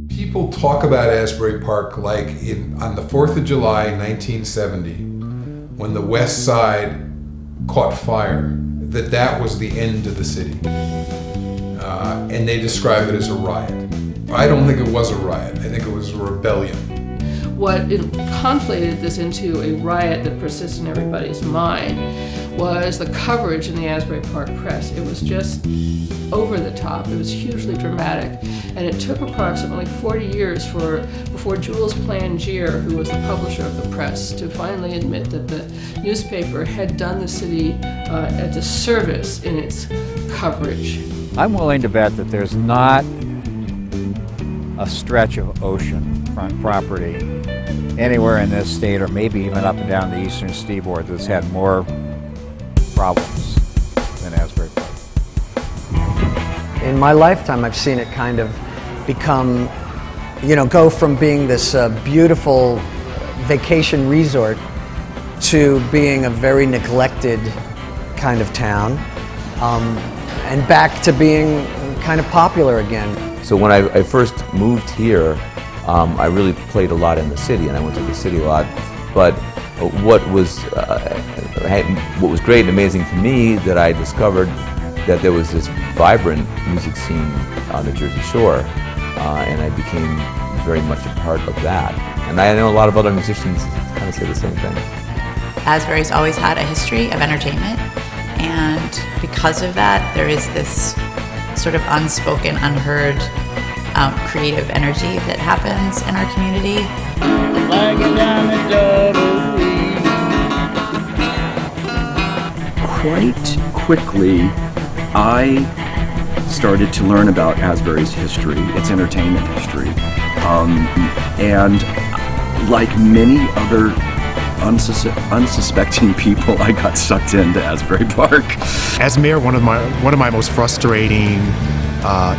People talk about Asbury Park like on the 4th of July, 1970, when the West Side caught fire, that was the end of the city. And they describe it as a riot. I don't think it was a riot. I think it was a rebellion. What conflated this into a riot that persists in everybody's mind was the coverage in the Asbury Park press. It was just over the top. It was hugely dramatic. And it took approximately 40 years before Jules Plangier, who was the publisher of the press, to finally admit that the newspaper had done the city a disservice in its coverage. I'm willing to bet that there's not a stretch of ocean front property anywhere in this state, or maybe even up and down the eastern seaboard, that's had more problems than Asbury Park. In my lifetime, I've seen it kind of become, go from being this beautiful vacation resort to being a very neglected kind of town, and back to being kind of popular again. So when I first moved here, I really played a lot in the city, and I went to the city a lot. But what was great and amazing to me, that I discovered that there was this vibrant music scene on the Jersey Shore, and I became very much a part of that. And I know a lot of other musicians kind of say the same thing. Asbury's always had a history of entertainment, and because of that, there is this sort of unspoken, unheard creative energy that happens in our community. Quite quickly, I started to learn about Asbury's history, its entertainment history, and like many other unsuspecting people, I got sucked into Asbury Park. As mayor, one of my most frustrating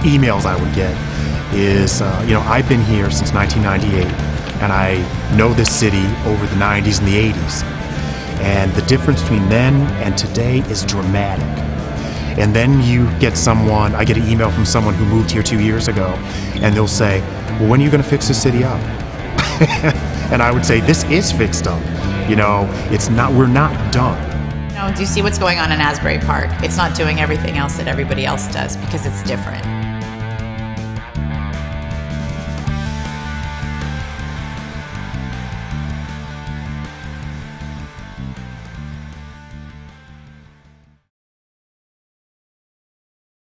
emails I would get is, I've been here since 1998, and I know this city over the 90s and the 80s, and the difference between then and today is dramatic. And then I get an email from someone who moved here 2 years ago, and they'll say, well, when are you going to fix the city up? And I would say, this is fixed up. We're not done. Do you see what's going on in Asbury Park? It's not doing everything else that everybody else does because it's different.